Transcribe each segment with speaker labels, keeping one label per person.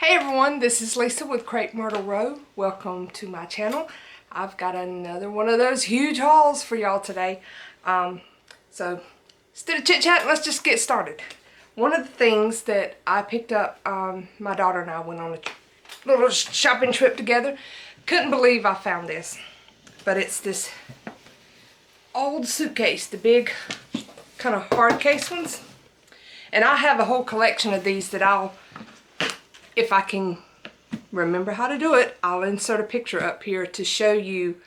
Speaker 1: Hey everyone, this is Lisa with crepemyrtlerow. Welcome to my channel. I've got another one of those huge hauls for y'all today. So instead of chit chat, let's just get started. One of the things that I picked up, my daughter and I went on a little shopping trip together. Couldn't believe I found this, but it's this old suitcase, the big kind of hard case ones. And I have a whole collection of these that if I can remember how to do it, I'll insert a picture up here to show you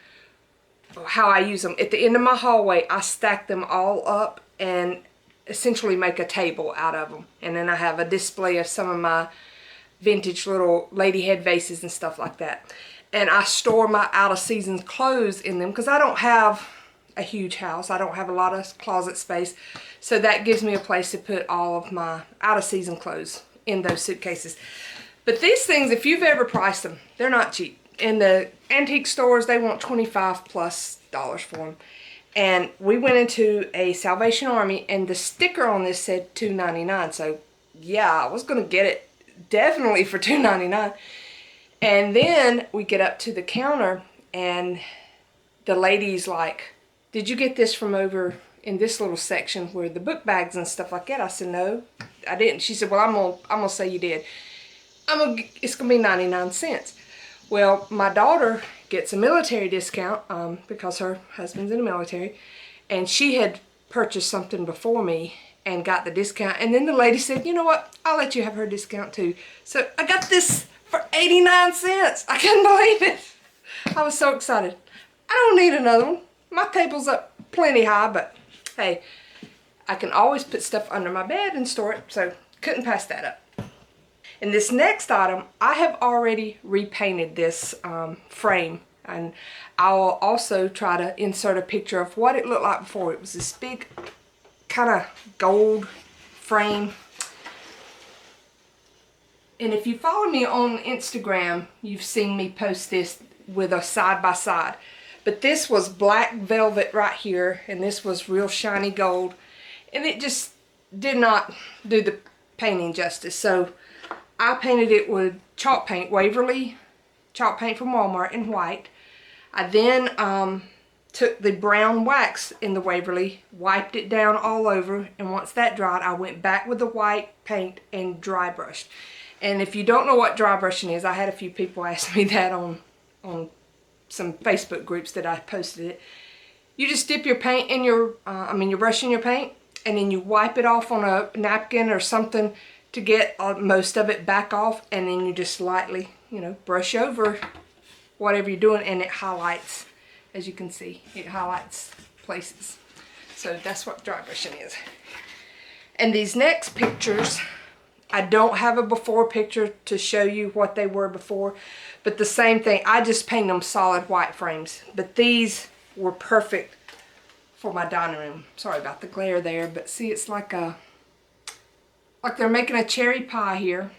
Speaker 1: how I use them. At the end of my hallway, I stack them all up and essentially make a table out of them. And then I have a display of some of my vintage little lady head vases and stuff like that. And I store my out-of-season clothes in them because I don't have a huge house. I don't have a lot of closet space. So that gives me a place to put all of my out-of-season clothes in those suitcases. But these things, if you've ever priced them, they're not cheap. In the antique stores, they want $25+ for them. And we went into a Salvation Army, and the sticker on this said $2.99. So yeah, I was gonna get it definitely for $2.99. And then we get up to the counter, and the lady's like, "Did you get this from over in this little section where the book bags and stuff like that?" I said, "No, I didn't." She said, "Well, I'm gonna say you did. It's gonna be 99 cents. Well, my daughter gets a military discount because her husband's in the military, and she had purchased something before me and got the discount. And then the lady said, "You know what? I'll let you have her discount too." So I got this for 89 cents. I couldn't believe it. I was so excited. I don't need another one. My table's up plenty high, but hey, I can always put stuff under my bed and store it, so couldn't pass that up. And this next item, I have already repainted this frame, and I'll also try to insert a picture of what it looked like before. It was this big kind of gold frame. And if you follow me on Instagram, you've seen me post this with a side-by-side. But this was black velvet right here, and this was real shiny gold. And it just did not do the painting justice. So I painted it with chalk paint, Waverly chalk paint from Walmart in white. I then took the brown wax in the Waverly, wiped it down all over, and once that dried, I went back with the white paint and dry brushed. And if you don't know what dry brushing is, I had a few people ask me that on some Facebook groups that I posted it. You just dip your paint in your, your brush in your paint, and then you wipe it off on a napkin or something to get most of it back off, and then you just lightly, brush over whatever you're doing, and it highlights, as you can see, it highlights places. So that's what dry brushing is. And these next pictures, I don't have a before picture to show you what they were before, but the same thing, I just painted them solid white frames, but these were perfect for my dining room. Sorry about the glare there, but see, it's like they're making a cherry pie here.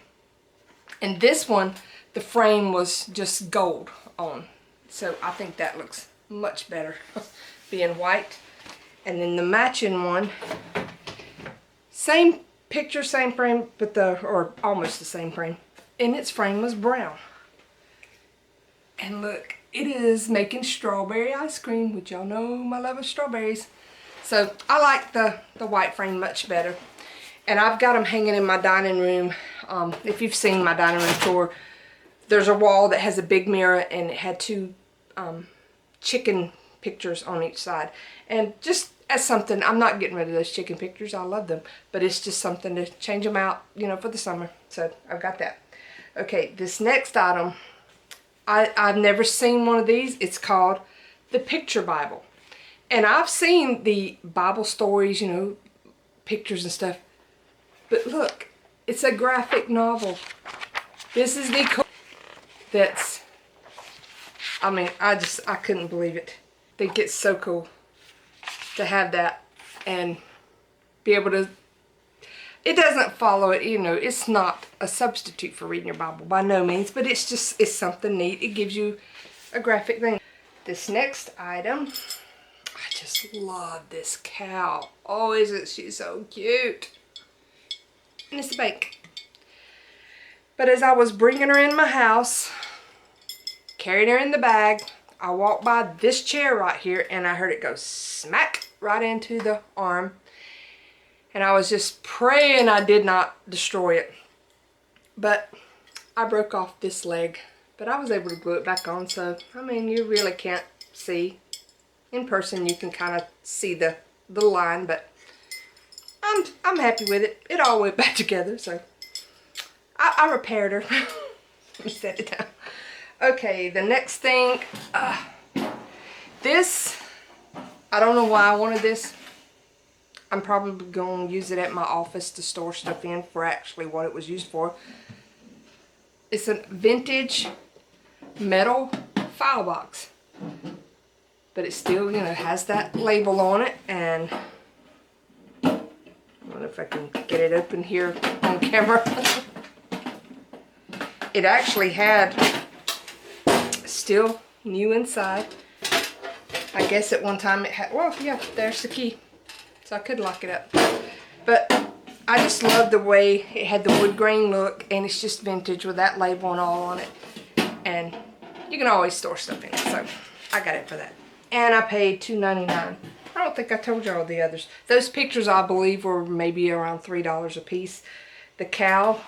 Speaker 1: And this one, the frame was just gold on. So I think that looks much better being white. And then the matching one, same picture, same frame, but or almost the same frame. And its frame was brown. And look, it is making strawberry ice cream, which y'all know my love of strawberries. So I like the white frame much better. And I've got them hanging in my dining room. If you've seen my dining room tour, there's a wall that has a big mirror, and it had two chicken pictures on each side. And just as something, I'm not getting rid of those chicken pictures. I love them. But it's just something to change them out, for the summer. So I've got that. Okay, this next item, I've never seen one of these. It's called the Picture Bible. And I've seen the Bible stories, pictures and stuff. But look, it's a graphic novel. This is the cool. I couldn't believe it. I think it's so cool to have that and be able to, it doesn't follow it, it's not a substitute for reading your Bible by no means, but it's something neat. It gives you a graphic thing. This next item, I just love this cow. Oh, isn't she so cute? And it's a bank. But as I was bringing her in my house, carrying her in the bag, I walked by this chair right here and I heard it go smack right into the arm. And I was just praying I did not destroy it. But I broke off this leg. But I was able to glue it back on. So, I mean, you really can't see. In person, you can kind of see the line. But I'm happy with it. It all went back together. So, I repaired her. Let me set it down. Okay, the next thing. This, I don't know why I wanted this. I'm probably going to use it at my office to store stuff in for actually what it was used for. It's a vintage metal file box. But it still, you know, has that label on it. And I don't know if I can get it open here on camera. It actually had still new inside. I guess at one time it had, well, yeah, there's the key. So I could lock it up. But I just love the way it had the wood grain look, and it's just vintage with that label and all on it. And you can always store stuff in it, so I got it for that. And I paid $2.99. I don't think I told y'all the others. Those pictures, I believe, were maybe around $3 a piece. The cow,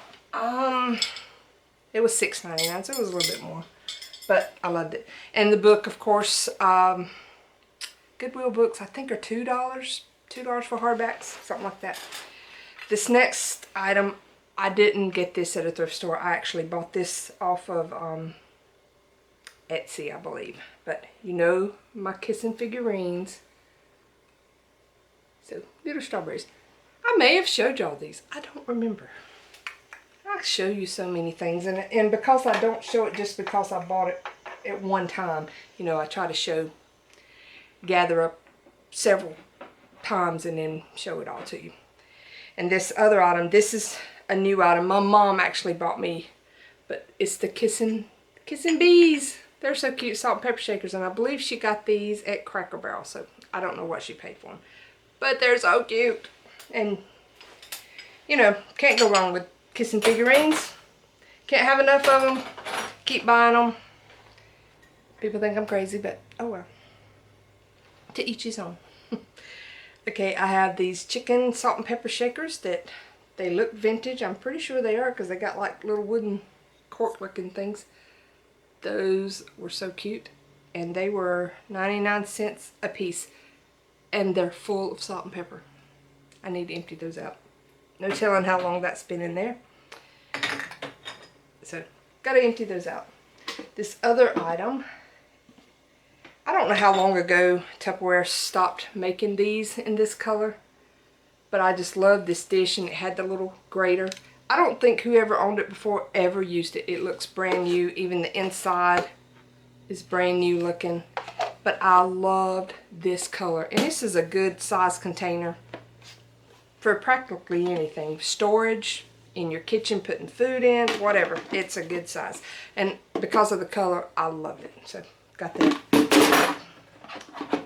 Speaker 1: it was $6.99, so it was a little bit more. But I loved it. And the book, of course, Goodwill books, I think are $2 for hardbacks, something like that. This next item, I didn't get this at a thrift store. I actually bought this off of Etsy, I believe. But you know my kissing figurines. So, little strawberries. I may have showed y'all these. I don't remember. I show you so many things. And because I don't show it just because I bought it at one time, you know, I try to gather up several times and then show it all to you. And this other item, this is a new item. My mom actually bought me, but it's the kissing bees. They're so cute, salt and pepper shakers, and I believe she got these at Cracker Barrel, so I don't know what she paid for them. But they're so cute. And, you know, can't go wrong with kissing figurines. Can't have enough of them. Keep buying them. People think I'm crazy, but oh well. To each his own. Okay, I have these chicken salt and pepper shakers that they look vintage. I'm pretty sure they are because they got like little wooden cork looking things. Those were so cute. And they were 99 cents a piece. And they're full of salt and pepper. I need to empty those out. No telling how long that's been in there. So, gotta empty those out. This other item, I don't know how long ago Tupperware stopped making these in this color, but I just love this dish, and it had the little grater. I don't think whoever owned it before ever used it. It looks brand new. Even the inside is brand new looking, but I loved this color. And this is a good size container for practically anything. Storage, in your kitchen, putting food in, whatever. It's a good size. And because of the color, I loved it. So, got that.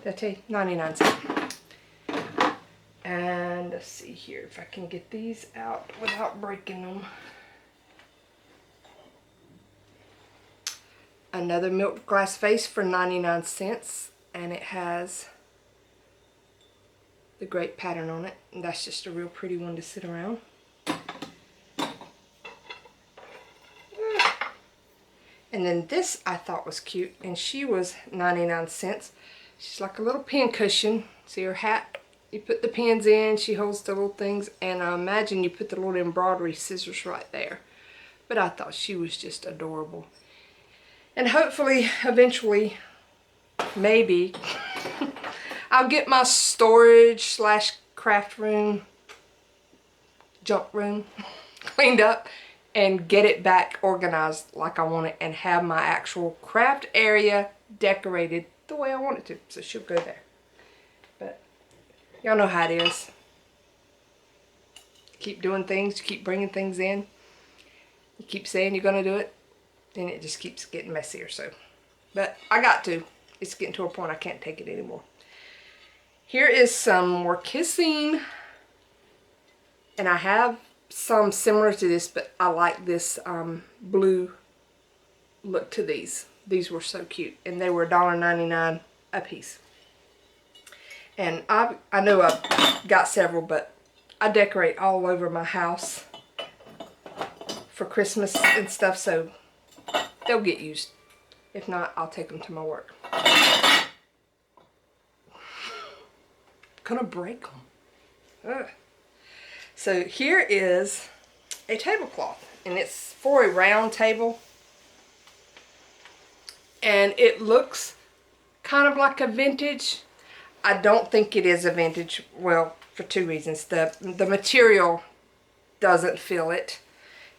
Speaker 1: Did I tell you? 99 cents. And let's see here if I can get these out without breaking them. Another milk glass vase for 99 cents. And it has the grape pattern on it. And that's just a real pretty one to sit around. And then this I thought was cute, and she was 99 cents. She's like a little pincushion. See her hat? You put the pins in, she holds the little things, and I imagine you put the little embroidery scissors right there. But I thought she was just adorable. And hopefully, eventually, maybe, I'll get my storage / craft room, junk room cleaned up and get it back organized like I want it, and have my actual craft area decorated the way I want it to. So she'll go there. But y'all know how it is. Keep doing things, you keep bringing things in. You keep saying you're going to do it, and it just keeps getting messier. So, but I got to. It's getting to a point I can't take it anymore. Here is some more kissing. And I have some similar to this, but I like this blue look to these. These were so cute, and they were $1.99 a piece. And I know I've got several, but I decorate all over my house for Christmas and stuff, so they'll get used. If not, I'll take them to my work. I'm gonna break them. Ugh. So here is a tablecloth, and it's for a round table, and it looks kind of like a vintage. I don't think it is a vintage, well, for two reasons. The material doesn't fill it,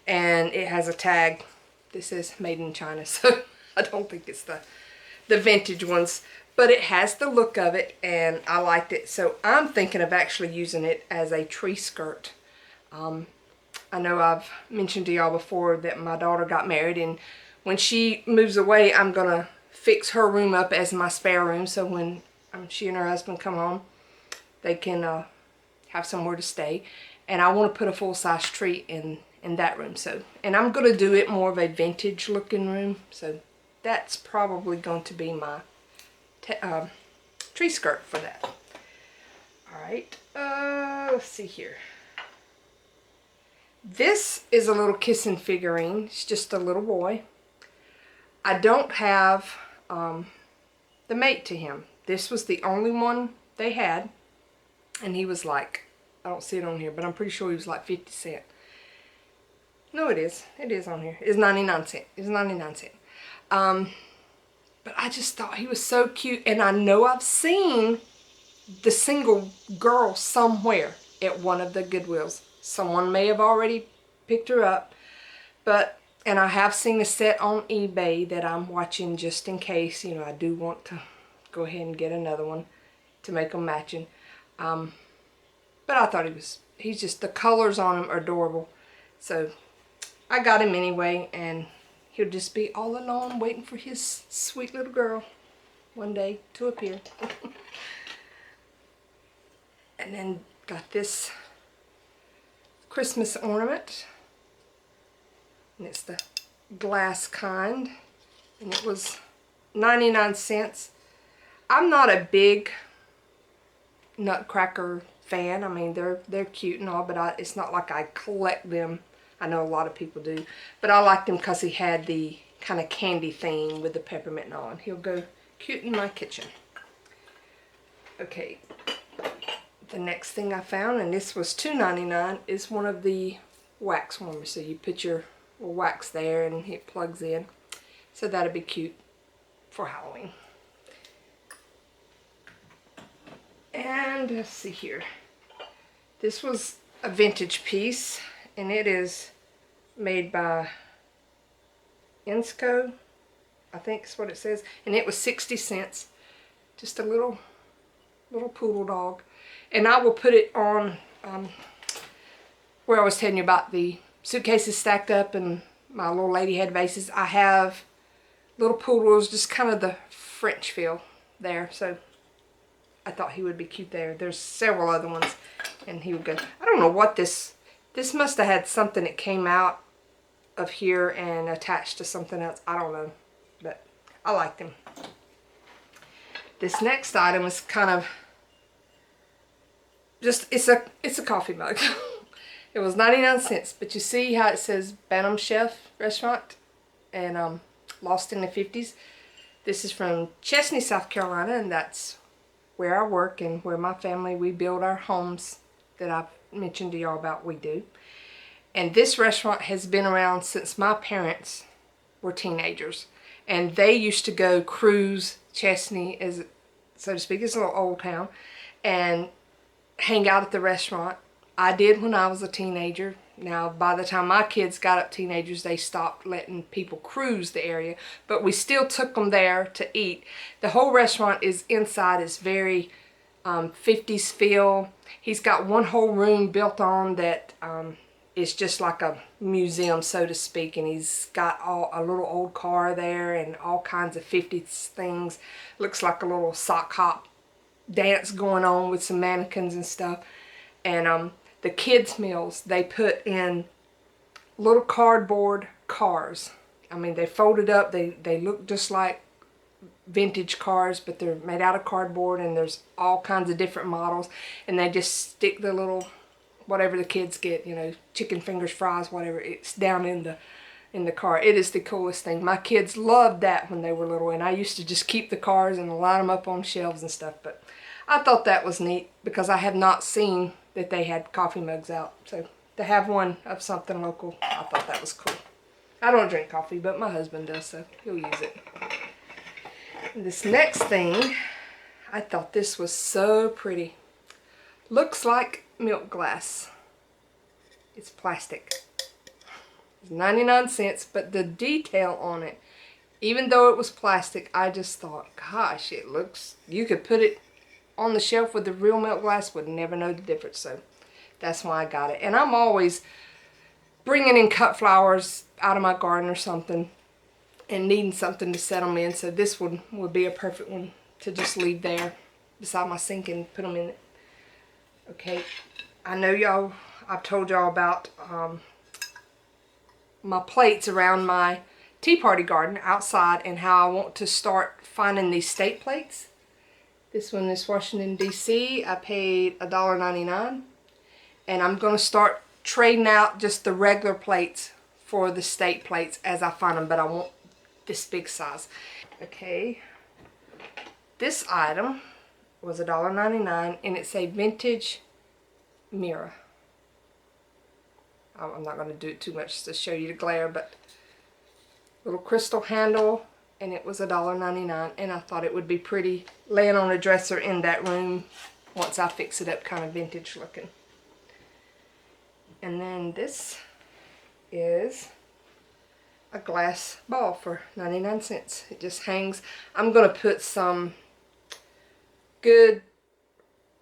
Speaker 1: and it has a tag that says made in China, so I don't think it's the vintage ones, but it has the look of it, and I liked it. So I'm thinking of actually using it as a tree skirt. I know I've mentioned to y'all before that my daughter got married, and when she moves away, I'm gonna fix her room up as my spare room, so when she and her husband come home, they can have somewhere to stay. And I want to put a full-size tree in that room. So, and I'm going to do it more of a vintage looking room, so that's probably going to be my tree skirt for that. Alright, let's see here. This is a little kissing figurine. It's just a little boy. I don't have the mate to him. This was the only one they had, and he was like, I don't see it on here, but I'm pretty sure he was like 50 cents. No, it is. It is on here. It's 99 cents. It's 99 cents. But I just thought he was so cute, and I know I've seen the single girl somewhere at one of the Goodwills. Someone may have already picked her up, and I have seen a set on eBay that I'm watching just in case, you know, I do want to go ahead and get another one to make them matching. But I thought he's just, the colors on him are adorable. So I got him anyway, and he'll just be all alone waiting for his sweet little girl one day to appear. And then got this Christmas ornament, and it's the glass kind, and it was 99 cents. I'm not a big Nutcracker fan. I mean, they're cute and all, but it's not like I collect them. I know a lot of people do, but I liked him because he had the kind of candy theme with the peppermint and all, and he'll go cute in my kitchen. Okay, the next thing I found, and this was $2.99, is one of the wax warmers. So you put your little wax there and it plugs in. So that'd be cute for Halloween. And let's see here. This was a vintage piece, and it is made by Insco, I think is what it says, and it was 60 cents. Just a little poodle dog. And I will put it on where I was telling you about the suitcases stacked up and my little lady head vases. I have little poodles, just kind of the French feel there, so I thought he would be cute there. There's several other ones, and he would go. I don't know what this must have had something that came out of here and attached to something else. I don't know, but I liked him. This next item is kind of just, it's a coffee mug. It was 99 cents, but you see how it says Bantam Chef Restaurant and Lost in the 50s. This is from Chesney, South Carolina, and that's where I work and where my family, we build our homes that I've mentioned to y'all about we do. And this restaurant has been around since my parents were teenagers. And they used to go cruise Chesney, as so to speak. It's a little old town. And hang out at the restaurant. I did when I was a teenager. Now, by the time my kids got up teenagers, they stopped letting people cruise the area. But we still took them there to eat. The whole restaurant is inside. It's very 50s feel. He's got one whole room built on that is just like a museum, so to speak. And he's got a little old car there and all kinds of 50s things. Looks like a little sock hop dance going on with some mannequins and stuff. And the kids' meals, they put in little cardboard cars. I mean, they folded up, they look just like vintage cars, but they're made out of cardboard, and there's all kinds of different models, and they just stick the little, whatever the kids get, you know, chicken fingers, fries, whatever, it's down in the car. It is the coolest thing. My kids loved that when they were little, and I used to just keep the cars and line them up on shelves and stuff, but I thought that was neat because I have not seen that they had coffee mugs out, so to have one of something local, I thought that was cool. I don't drink coffee, but my husband does, so he'll use it. This next thing, I thought this was so pretty. Looks like milk glass. It's plastic. It's 99 cents, but the detail on it, even though it was plastic, I just thought, gosh, it looks, you could put it on the shelf with the real milk glass, would never know the difference, so that's why I got it. And I'm always bringing in cut flowers out of my garden or something and needing something to set them in, so this one would be a perfect one to just leave there beside my sink and put them in it. Okay, I know y'all, I've told y'all about my plates around my tea party garden outside and how I want to start finding these state plates. This one is Washington, D.C. I paid $1.99, and I'm going to start trading out just the regular plates for the state plates as I find them, but I want this big size. Okay, this item was $1.99, and it's a vintage mirror. I'm not going to do it too much to show you the glare, but little crystal handle, and it was $1.99, and I thought it would be pretty laying on a dresser in that room once I fix it up, kind of vintage looking. And then this is a glass ball for 99 cents. It just hangs. I'm going to put some good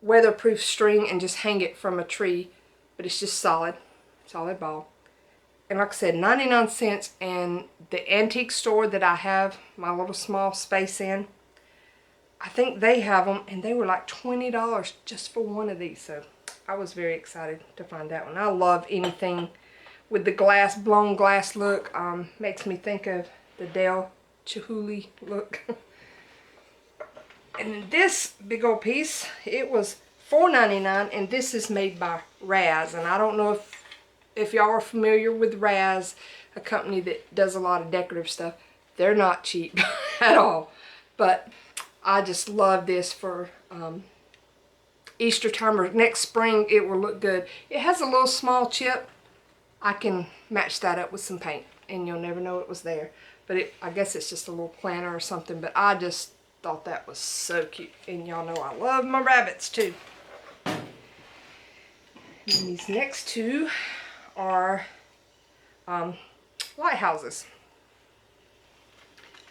Speaker 1: weatherproof string and just hang it from a tree, but it's just solid ball. And like I said, 99 cents, and the antique store that I have my little small space in, I think they have them, and they were like $20 just for one of these, so I was very excited to find that one. I love anything with the glass, blown glass look. Makes me think of the Dale Chihuly look. And then this big old piece, it was $4.99, and this is made by Raz, and I don't know if y'all are familiar with Raz, a company that does a lot of decorative stuff. They're not cheap at all, but I just love this for Easter time or next spring. It will look good. It has a little small chip. I can match that up with some paint, and you'll never know it was there. But I guess it's just a little planter or something, but I just thought that was so cute. And y'all know I love my rabbits too. And these next two are lighthouses.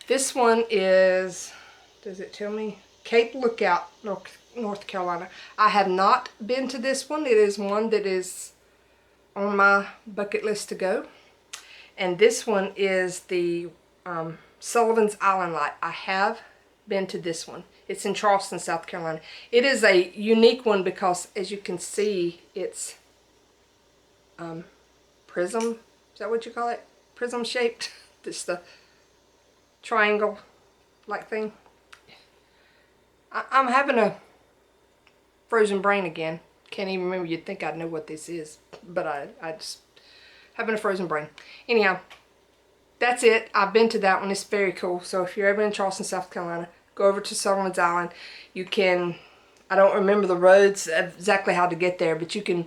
Speaker 1: This one is, does it tell me? Cape Lookout, North Carolina. I have not been to this one. It is one that is on my bucket list to go. And this one is the Sullivan's Island light. I have been to this one. It's in Charleston, South Carolina. It is a unique one because, as you can see, it's prism. Is that what you call it? Prism shaped. It's the triangle like thing. I'm having a frozen brain again. Can't even remember. You'd think I'd know what this is, but I just having a frozen brain. Anyhow, that's it. I've been to that one. It's very cool. So if you're ever in Charleston, South Carolina, go over to Sullivan's Island. You can, I don't remember the roads exactly how to get there, but you can,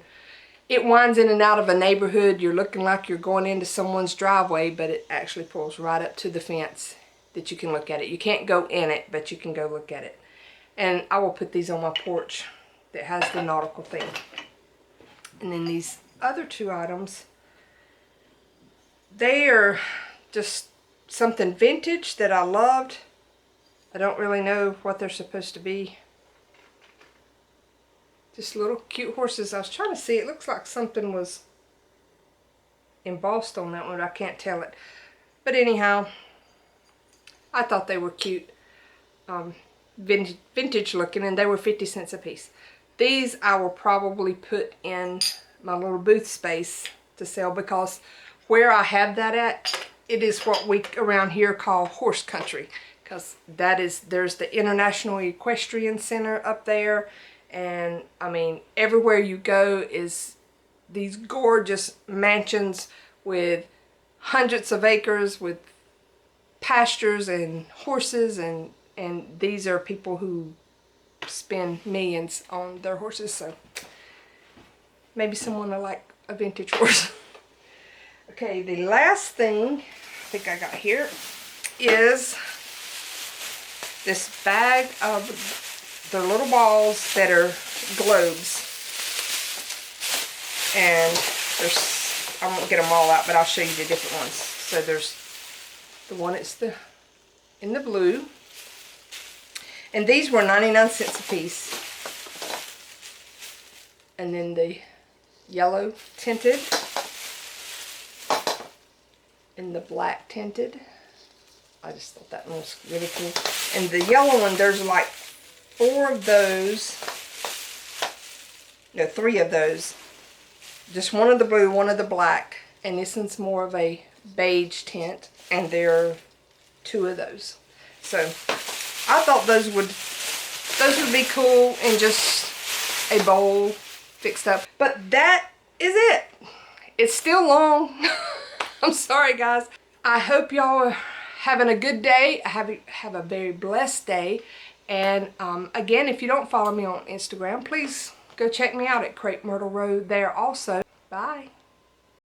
Speaker 1: it winds in and out of a neighborhood. You're looking like you're going into someone's driveway, but it actually pulls right up to the fence that you can look at it. You can't go in it, but you can go look at it. And I will put these on my porch that has the nautical theme. And then these other two items, they are just something vintage that I loved. I don't really know what they're supposed to be. Just little cute horses. I was trying to see. It looks like something was embossed on that one. I can't tell it. But anyhow, I thought they were cute. Vintage looking, and they were 50 cents a piece. These I will probably put in my little booth space to sell, because where I have that at, it is what we around here call horse country, because there's the International Equestrian Center up there, and I mean everywhere you go is these gorgeous mansions with hundreds of acres with pastures and horses, and these are people who spend millions on their horses, so maybe someone will like a vintage horse. Okay, the last thing I think I got here is this bag of the little balls that are globes. And I won't get them all out, but I'll show you the different ones. So there's the one that's in the blue. And these were 99 cents a piece. And then the yellow tinted. And the black tinted. I just thought that one was really cool. And the yellow one, there's like 4 of those. No, 3 of those. Just one of the blue, one of the black. And this one's more of a beige tint. And there are 2 of those. So I thought those would be cool in just a bowl fixed up. But that is it. It's still long. I'm sorry, guys. I hope y'all are having a good day. Have a very blessed day. And again, if you don't follow me on Instagram, please go check me out at crepemyrtlerow there also. Bye.